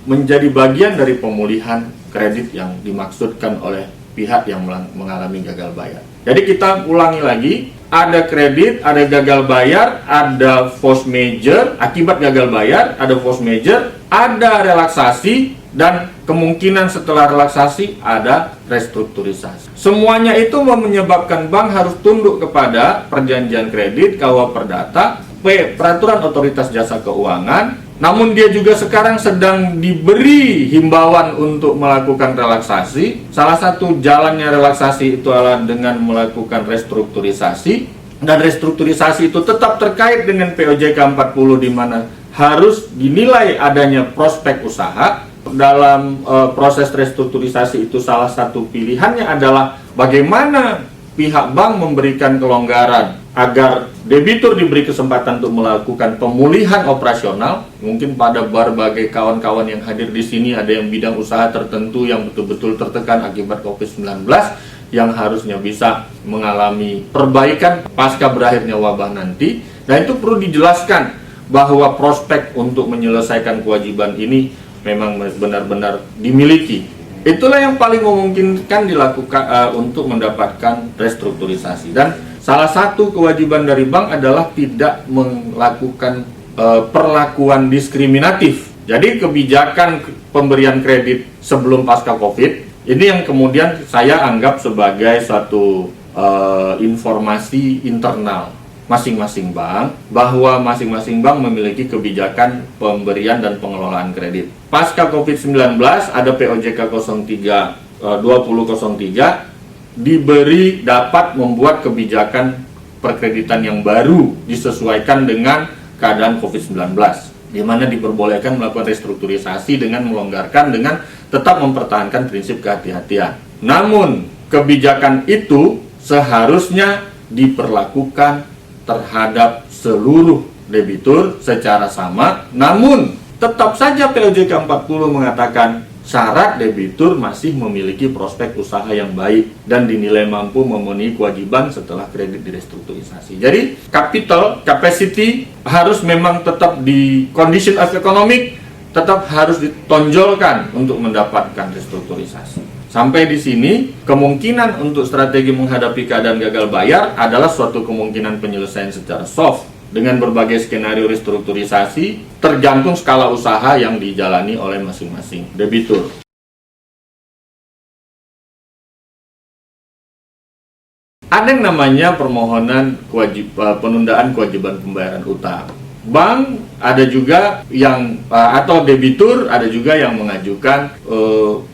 menjadi bagian dari pemulihan kredit yang dimaksudkan oleh pihak yang mengalami gagal bayar. Jadi kita ulangi lagi, ada kredit, ada gagal bayar, ada force majeure, akibat gagal bayar, ada force majeure, ada relaksasi, dan kemungkinan setelah relaksasi ada restrukturisasi. Semuanya itu menyebabkan bank harus tunduk kepada perjanjian kredit, KUA Perdata, P. Peraturan Otoritas Jasa Keuangan. Namun dia juga sekarang sedang diberi himbauan untuk melakukan relaksasi. Salah satu jalannya relaksasi itu adalah dengan melakukan restrukturisasi. Dan restrukturisasi itu tetap terkait dengan POJK 40 di mana harus dinilai adanya prospek usaha. Dalam proses restrukturisasi itu salah satu pilihannya adalah bagaimana pihak bank memberikan kelonggaran agar debitur diberi kesempatan untuk melakukan pemulihan operasional. Mungkin pada berbagai kawan-kawan yang hadir di sini ada yang bidang usaha tertentu yang betul-betul tertekan akibat COVID-19 yang harusnya bisa mengalami perbaikan pasca berakhirnya wabah nanti. Dan itu perlu dijelaskan bahwa prospek untuk menyelesaikan kewajiban ini memang benar-benar dimiliki. Itulah yang paling memungkinkan dilakukan untuk mendapatkan restrukturisasi. Dan salah satu kewajiban dari bank adalah tidak melakukan perlakuan diskriminatif. Jadi kebijakan pemberian kredit sebelum pasca COVID ini yang kemudian saya anggap sebagai suatu informasi internal masing-masing bank, bahwa masing-masing bank memiliki kebijakan pemberian dan pengelolaan kredit. Pasca COVID-19 ada POJK 2003 dapat membuat kebijakan perkreditan yang baru disesuaikan dengan keadaan COVID-19, di mana diperbolehkan melakukan restrukturisasi dengan melonggarkan dengan tetap mempertahankan prinsip kehati-hatian. Namun kebijakan itu seharusnya diperlakukan terhadap seluruh debitur secara sama. Namun tetap saja POJK 40 mengatakan syarat debitur masih memiliki prospek usaha yang baik dan dinilai mampu memenuhi kewajiban setelah kredit direstrukturisasi. Jadi capital, capacity, harus memang tetap di condition of economic, tetap harus ditonjolkan untuk mendapatkan restrukturisasi. Sampai di sini, kemungkinan untuk strategi menghadapi keadaan gagal bayar adalah suatu kemungkinan penyelesaian secara soft dengan berbagai skenario restrukturisasi tergantung skala usaha yang dijalani oleh masing-masing debitur. Ada yang namanya permohonan penundaan kewajiban pembayaran utang. Bank ada juga yang atau debitur ada juga yang mengajukan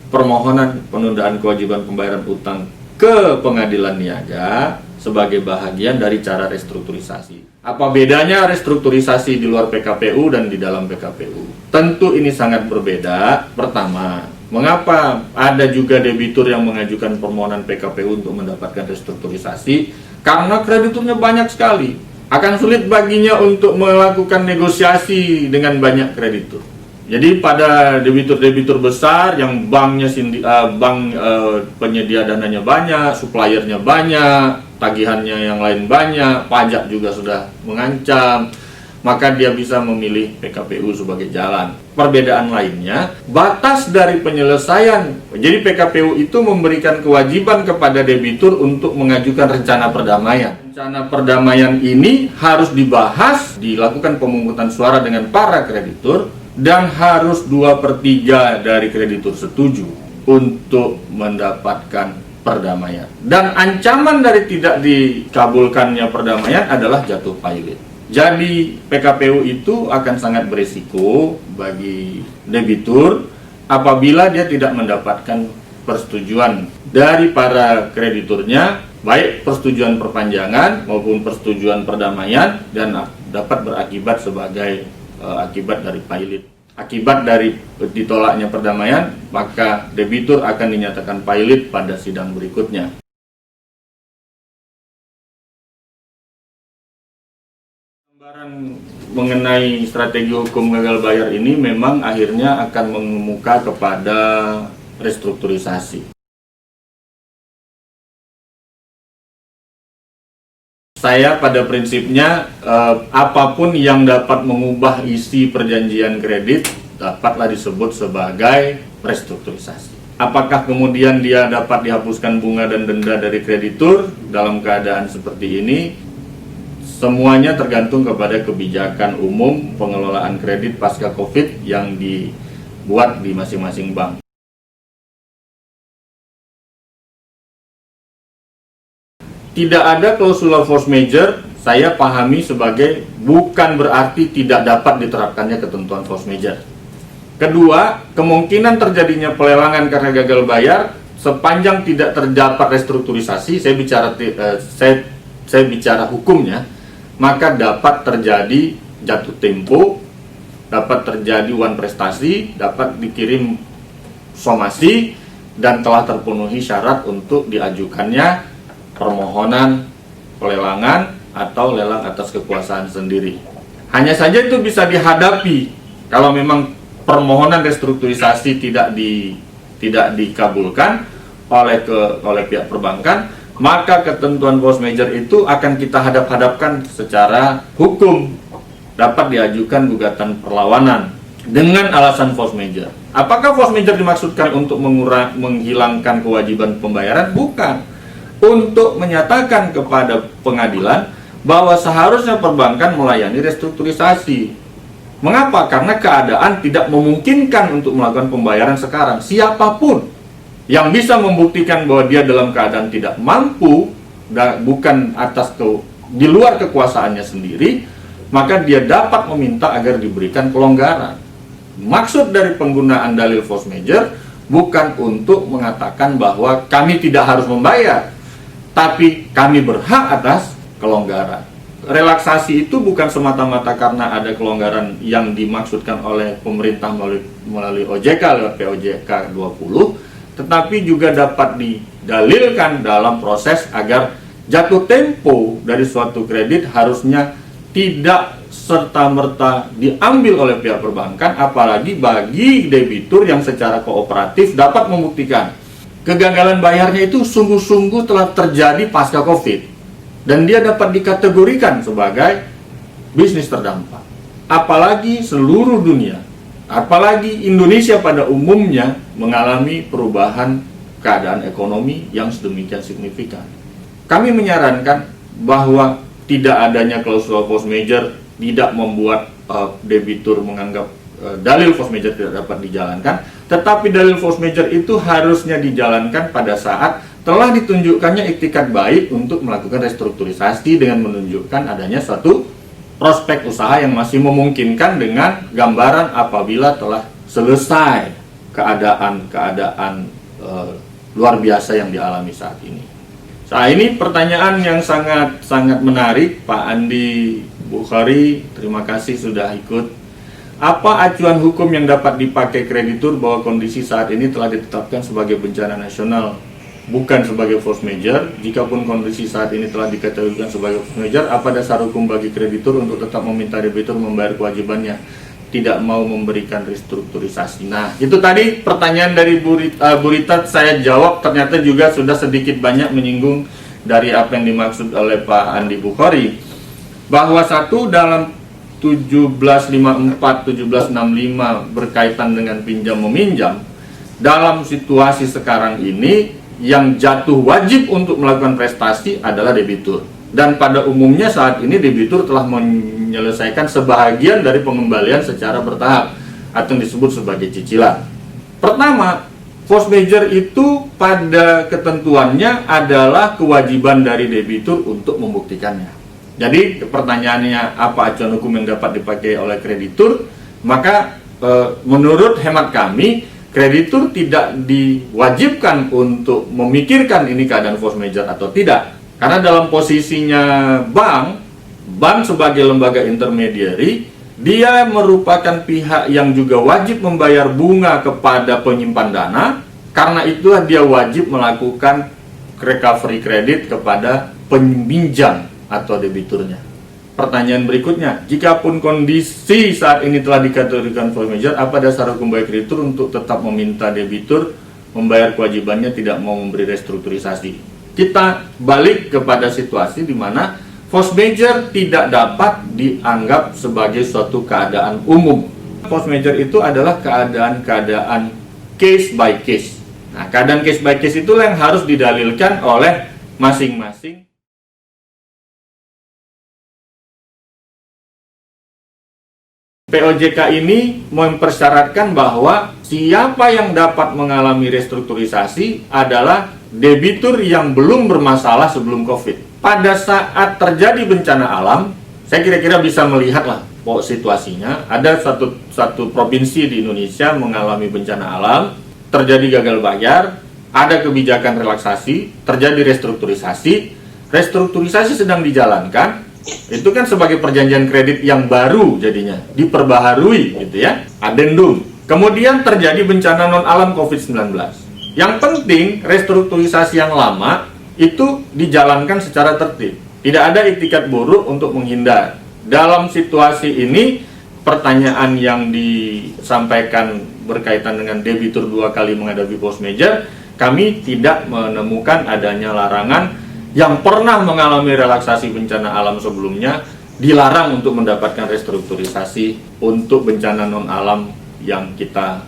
permohonan penundaan kewajiban pembayaran utang ke pengadilan niaga sebagai bahagian dari cara restrukturisasi. Apa bedanya restrukturisasi di luar PKPU dan di dalam PKPU? Tentu ini sangat berbeda. Pertama, mengapa ada juga debitur yang mengajukan permohonan PKPU untuk mendapatkan restrukturisasi? Karena krediturnya banyak sekali. Akan sulit baginya untuk melakukan negosiasi dengan banyak kreditur. Jadi pada debitur-debitur besar yang banknya penyedia dananya banyak, suppliernya banyak, tagihannya yang lain banyak, pajak juga sudah mengancam, maka dia bisa memilih PKPU sebagai jalan. Perbedaan lainnya, batas dari penyelesaian. Jadi PKPU itu memberikan kewajiban kepada debitur untuk mengajukan rencana perdamaian. Rencana perdamaian ini harus dibahas, dilakukan pemungutan suara dengan para kreditur, dan harus 2/3 dari kreditur setuju untuk mendapatkan perdamaian. Dan ancaman dari tidak dikabulkannya perdamaian adalah jatuh pilot. Jadi PKPU itu akan sangat berisiko bagi debitur apabila dia tidak mendapatkan persetujuan dari para krediturnya, baik persetujuan perpanjangan maupun persetujuan perdamaian, dan dapat berakibat sebagai akibat dari pilot. Akibat dari ditolaknya perdamaian, maka debitur akan dinyatakan pilot pada sidang berikutnya. Gambaran mengenai strategi hukum gagal bayar ini memang akhirnya akan mengemuka kepada restrukturisasi. Saya pada prinsipnya apapun yang dapat mengubah isi perjanjian kredit dapatlah disebut sebagai restrukturisasi. Apakah kemudian dia dapat dihapuskan bunga dan denda dari kreditur dalam keadaan seperti ini? Semuanya tergantung kepada kebijakan umum pengelolaan kredit pasca COVID yang dibuat di masing-masing bank. Tidak ada klausula force majeure, saya pahami sebagai bukan berarti tidak dapat diterapkannya ketentuan force majeure. Kedua, kemungkinan terjadinya pelelangan karena gagal bayar sepanjang tidak terdapat restrukturisasi, saya bicara hukumnya, maka dapat terjadi jatuh tempo, dapat terjadi wan prestasi, dapat dikirim somasi, dan telah terpenuhi syarat untuk diajukannya permohonan pelelangan atau lelang atas kekuasaan sendiri. Hanya saja itu bisa dihadapi kalau memang permohonan restrukturisasi tidak dikabulkan oleh pihak perbankan, maka ketentuan force majeure itu akan kita hadap-hadapkan secara hukum. Dapat diajukan gugatan perlawanan dengan alasan force majeure. Apakah force majeure dimaksudkan untuk menghilangkan kewajiban pembayaran? Bukan. Untuk menyatakan kepada pengadilan bahwa seharusnya perbankan melayani restrukturisasi. Mengapa? Karena keadaan tidak memungkinkan untuk melakukan pembayaran sekarang. Siapapun yang bisa membuktikan bahwa dia dalam keadaan tidak mampu, bukan di luar kekuasaannya sendiri, maka dia dapat meminta agar diberikan kelonggaran. Maksud dari penggunaan dalil force majeure bukan untuk mengatakan bahwa kami tidak harus membayar, tapi kami berhak atas kelonggaran. Relaksasi itu bukan semata-mata karena ada kelonggaran yang dimaksudkan oleh pemerintah melalui OJK lewat POJK 20, tetapi juga dapat didalilkan dalam proses agar jatuh tempo dari suatu kredit harusnya tidak serta-merta diambil oleh pihak perbankan, apalagi bagi debitur yang secara kooperatif dapat membuktikan kegagalan bayarnya itu sungguh-sungguh telah terjadi pasca COVID, dan dia dapat dikategorikan sebagai bisnis terdampak. Apalagi seluruh dunia, apalagi Indonesia pada umumnya mengalami perubahan keadaan ekonomi yang sedemikian signifikan. Kami menyarankan bahwa tidak adanya klausul force majeure tidak membuat debitur menganggap dalil force majeure tidak dapat dijalankan, tetapi dalil force majeure itu harusnya dijalankan pada saat telah ditunjukkannya iktikat baik untuk melakukan restrukturisasi dengan menunjukkan adanya suatu prospek usaha yang masih memungkinkan dengan gambaran apabila telah selesai keadaan luar biasa yang dialami saat ini. Nah, ini pertanyaan yang sangat menarik, Pak Andi Bukhari. Terima kasih sudah ikut. Apa acuan hukum yang dapat dipakai kreditur bahwa kondisi saat ini telah ditetapkan sebagai bencana nasional, bukan sebagai force majeure? Jikapun kondisi saat ini telah dikategorikan sebagai force majeure, apa dasar hukum bagi kreditur untuk tetap meminta debitur membayar kewajibannya, tidak mau memberikan restrukturisasi? Nah, itu tadi pertanyaan dari Bu Rita, saya jawab, ternyata juga sudah sedikit banyak menyinggung dari apa yang dimaksud oleh Pak Andi Bukhari, bahwa satu dalam 1754, 1765 berkaitan dengan pinjam meminjam, dalam situasi sekarang ini yang jatuh wajib untuk melakukan prestasi adalah debitur. Dan pada umumnya saat ini debitur telah menyelesaikan sebahagian dari pengembalian secara bertahap atau yang disebut sebagai cicilan. Pertama, force majeure itu pada ketentuannya adalah kewajiban dari debitur untuk membuktikannya. Jadi pertanyaannya apa acuan hukum yang dapat dipakai oleh kreditur? Maka menurut hemat kami, kreditur tidak diwajibkan untuk memikirkan ini keadaan force majeure atau tidak. Karena dalam posisinya bank sebagai lembaga intermediary, dia merupakan pihak yang juga wajib membayar bunga kepada penyimpan dana. Karena itu dia wajib melakukan recovery kredit kepada peminjam atau debiturnya. Pertanyaan berikutnya, jikapun kondisi saat ini telah dikategorikan force majeure, apa dasar hukum bagi kreditur untuk tetap meminta debitur membayar kewajibannya, tidak mau memberi restrukturisasi? Kita balik kepada situasi di mana force majeure tidak dapat dianggap sebagai suatu keadaan umum. Force majeure itu adalah keadaan-keadaan case by case. Nah, keadaan case by case itulah yang harus didalilkan oleh masing-masing. POJK ini mempersyaratkan bahwa siapa yang dapat mengalami restrukturisasi adalah debitur yang belum bermasalah sebelum COVID. Pada saat terjadi bencana alam, saya kira-kira bisa melihatlah situasinya. Ada satu provinsi di Indonesia mengalami bencana alam, terjadi gagal bayar, ada kebijakan relaksasi, terjadi restrukturisasi sedang dijalankan. Itu kan sebagai perjanjian kredit yang baru jadinya, diperbaharui gitu ya, adendum. Kemudian terjadi bencana non alam COVID-19. Yang penting restrukturisasi yang lama itu dijalankan secara tertib. Tidak ada iktikat buruk untuk menghindar. Dalam situasi ini, pertanyaan yang disampaikan berkaitan dengan debitur 2 kali menghadapi force majeure, kami tidak menemukan adanya larangan yang pernah mengalami relaksasi bencana alam sebelumnya dilarang untuk mendapatkan restrukturisasi untuk bencana non alam yang kita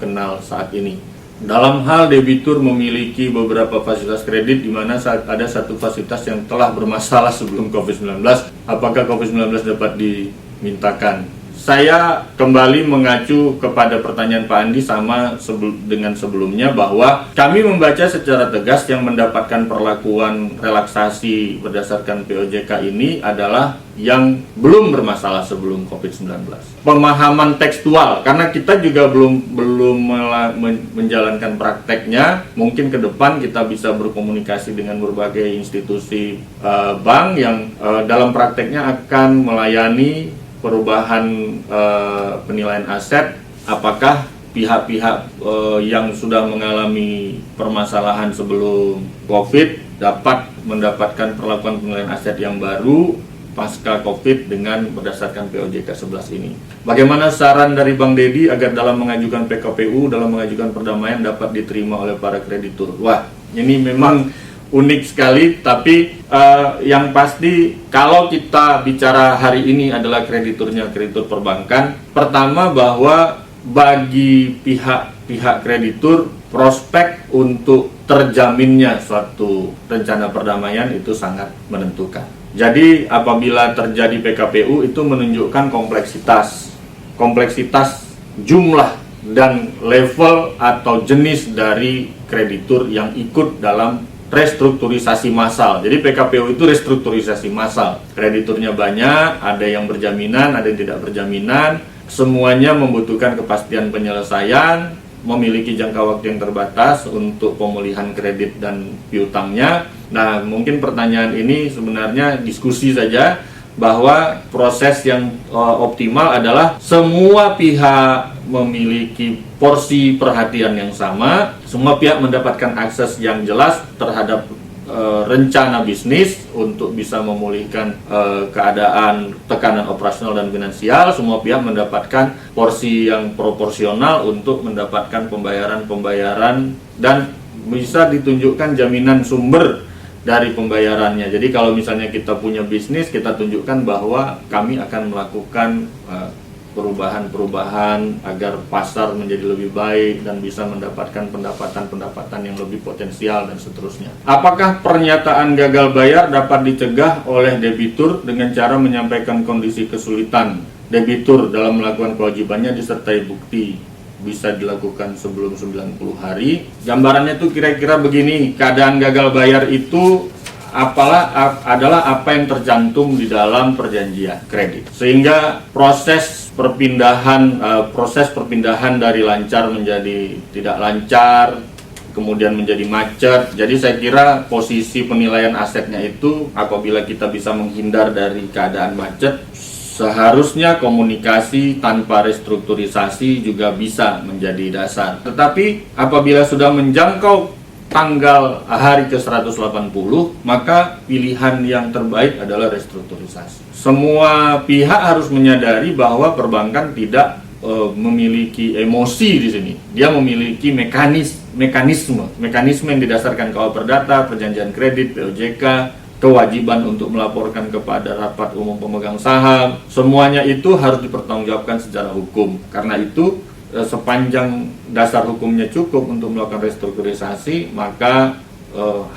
kenal saat ini. Dalam hal debitur memiliki beberapa fasilitas kredit di mana ada satu fasilitas yang telah bermasalah sebelum COVID-19, apakah COVID-19 dapat dimintakan? Saya kembali mengacu kepada pertanyaan Pak Andi sama dengan sebelumnya, bahwa kami membaca secara tegas yang mendapatkan perlakuan relaksasi berdasarkan POJK ini adalah yang belum bermasalah sebelum COVID-19. Pemahaman tekstual, karena kita juga belum menjalankan prakteknya, mungkin ke depan kita bisa berkomunikasi dengan berbagai institusi bank yang dalam prakteknya akan melayani perubahan penilaian aset, apakah pihak-pihak yang sudah mengalami permasalahan sebelum COVID dapat mendapatkan perlakuan penilaian aset yang baru pasca COVID dengan berdasarkan POJK 11 ini. Bagaimana saran dari Bang Dedi agar dalam mengajukan PKPU, dalam mengajukan perdamaian dapat diterima oleh para kreditur? Wah, ini memang unik sekali. Tapi yang pasti kalau kita bicara hari ini adalah kreditur perbankan, pertama bahwa bagi pihak kreditur, prospek untuk terjaminnya suatu rencana perdamaian itu sangat menentukan. Jadi apabila terjadi PKPU itu menunjukkan kompleksitas jumlah dan level atau jenis dari kreditur yang ikut dalam restrukturisasi massal. Jadi PKPU itu restrukturisasi massal. Krediturnya banyak, ada yang berjaminan, ada yang tidak berjaminan. Semuanya membutuhkan kepastian penyelesaian, memiliki jangka waktu yang terbatas untuk pemulihan kredit dan piutangnya. Nah, mungkin pertanyaan ini sebenarnya diskusi saja, bahwa proses yang optimal adalah semua pihak memiliki porsi perhatian yang sama, semua pihak mendapatkan akses yang jelas terhadap rencana bisnis untuk bisa memulihkan keadaan tekanan operasional dan finansial. Semua pihak mendapatkan porsi yang proporsional untuk mendapatkan pembayaran dan bisa ditunjukkan jaminan sumber dari pembayarannya. Jadi kalau misalnya kita punya bisnis, kita tunjukkan bahwa kami akan melakukan perubahan agar pasar menjadi lebih baik dan bisa mendapatkan pendapatan yang lebih potensial dan seterusnya. Apakah pernyataan gagal bayar dapat dicegah oleh debitur dengan cara menyampaikan kondisi kesulitan debitur dalam melakukan kewajibannya disertai bukti? Bisa dilakukan sebelum 90 hari. Gambarannya itu kira-kira begini, keadaan gagal bayar itu adalah apa yang tercantum di dalam perjanjian kredit. Sehingga proses perpindahan dari lancar menjadi tidak lancar, kemudian menjadi macet. Jadi saya kira posisi penilaian asetnya itu apabila kita bisa menghindar dari keadaan macet, seharusnya komunikasi tanpa restrukturisasi juga bisa menjadi dasar. Tetapi apabila sudah menjangkau tanggal hari ke-180, maka pilihan yang terbaik adalah restrukturisasi. Semua pihak harus menyadari bahwa perbankan tidak memiliki emosi di sini. Dia memiliki mekanisme yang didasarkan KUA Perdata, perjanjian kredit, POJK, kewajiban untuk melaporkan kepada rapat umum pemegang saham. Semuanya itu harus dipertanggungjawabkan secara hukum. Karena itu sepanjang dasar hukumnya cukup untuk melakukan restrukturisasi, maka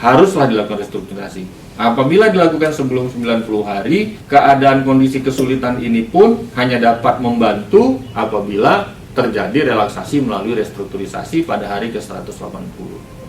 haruslah dilakukan restrukturisasi. Apabila dilakukan sebelum 90 hari, keadaan kondisi kesulitan ini pun hanya dapat membantu apabila terjadi relaksasi melalui restrukturisasi pada hari ke-180.